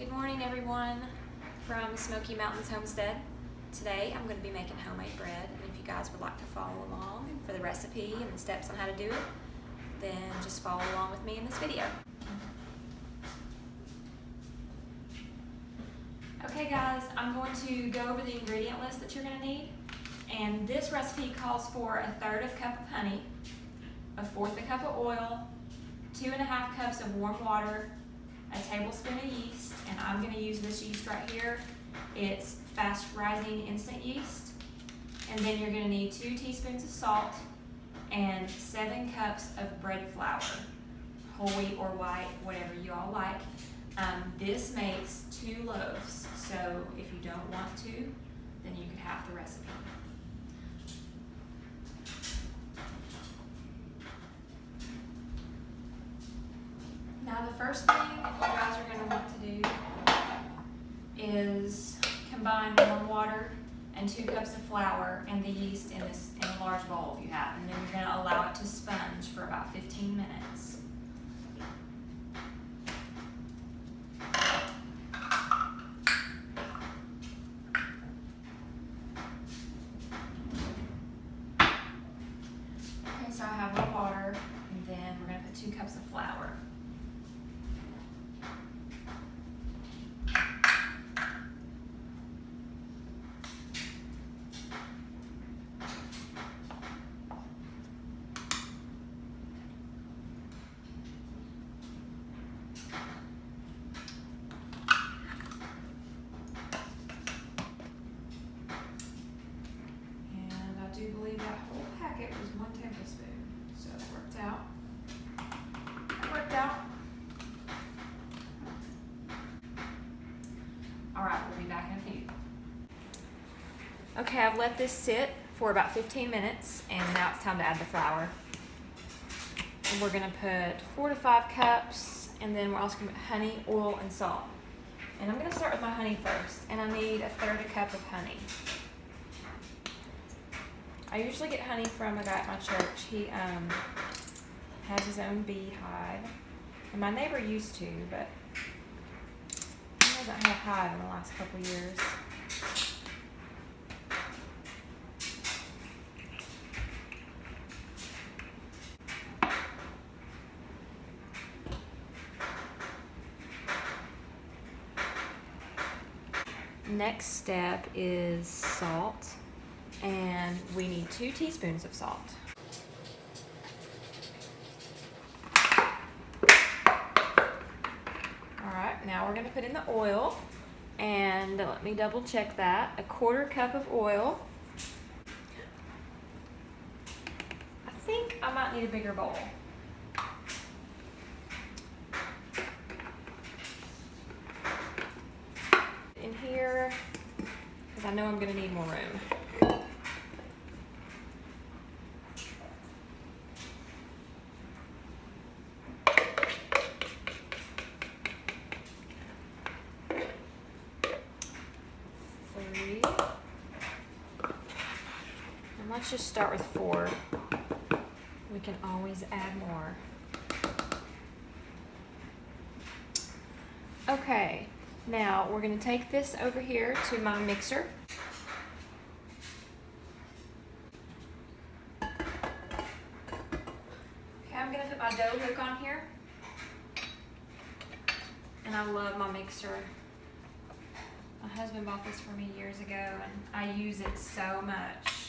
Good morning, everyone, from Smoky Mountains Homestead. Today I'm going to be making homemade bread, and if you guys would like to follow along for the recipe and the steps on how to do it, then just follow along with me in this video. Okay guys, I'm going to go over the ingredient list that you're going to need, and this recipe calls for 1/3 cup of honey, 1/4 cup of oil, 2.5 cups of warm water, a tablespoon of yeast, and I'm going to use this yeast right here. It's fast rising instant yeast. And then you're going to need 2 teaspoons of salt and 7 cups of bread flour, whole wheat or white, whatever you all like. This makes 2 loaves, so if you don't want to, then you could half the recipe. Now the first thing you guys are going to want to do is combine warm water and 2 cups of flour and the yeast in a large bowl if you have, and then you're going to allow it to sponge for about 15 minutes. Okay, so I have my water, and then we're going to put 2 cups of flour. I do believe that whole packet was 1 tablespoon, so that worked out. All right, we'll be back in a few. Okay, I've let this sit for about 15 minutes, and now it's time to add the flour. And we're gonna put 4 to 5 cups, and then we're also gonna put honey, oil, and salt. And I'm gonna start with my honey first, and I need 1/3 cup of honey. I usually get honey from a guy at my church. He has his own beehive, and my neighbor used to, but he doesn't have a hive in the last couple years. Next step is salt. And we need 2 teaspoons of salt. All right, now we're gonna put in the oil, and let me double check that. 1/4 cup of oil. I think I might need a bigger bowl. In here, because I know I'm gonna need more room. Let's just start with 4. We can always add more. Okay, now we're going to take this over here to my mixer. Okay, I'm going to put my dough hook on here. And I love my mixer. My husband bought this for me years ago, and I use it so much.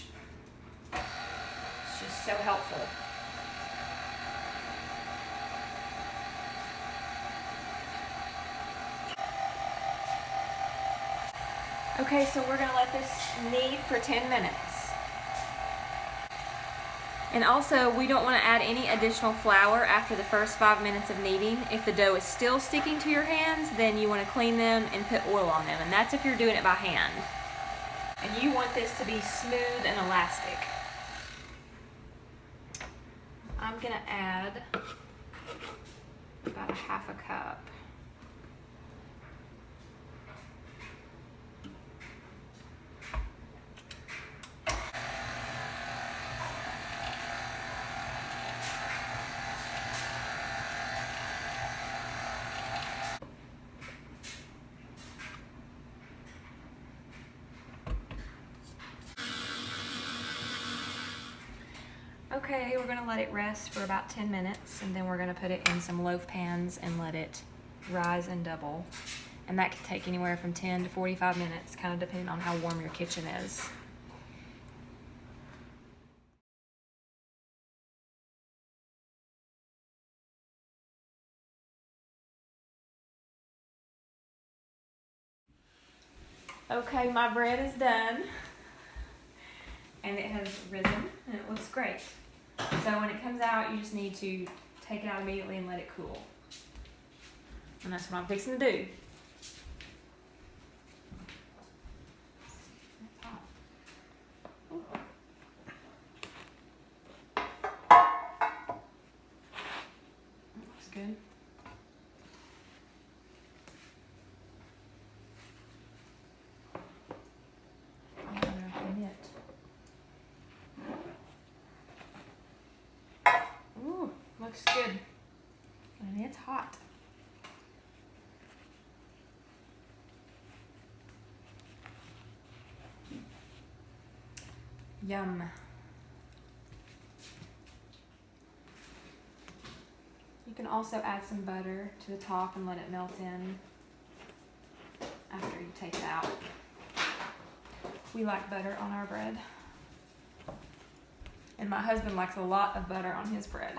It's just so helpful. Okay, so we're gonna let this knead for 10 minutes. And also, we don't want to add any additional flour after the first 5 minutes of kneading. If the dough is still sticking to your hands, then you want to clean them and put oil on them, and that's if you're doing it by hand. And you want this to be smooth and elastic. I'm going to add about 1/2 cup. Okay, we're gonna let it rest for about 10 minutes and then we're gonna put it in some loaf pans and let it rise and double. And that can take anywhere from 10 to 45 minutes, kind of depending on how warm your kitchen is. Okay, my bread is done. And it has risen and it looks great. So when it comes out, you just need to take it out immediately and let it cool. And that's what I'm fixing to do. Ooh. That looks good. I'm gonna open it. Ooh, looks good. And it's hot. Yum. You can also add some butter to the top and let it melt in after you take it out. We like butter on our bread. And my husband likes a lot of butter on his bread.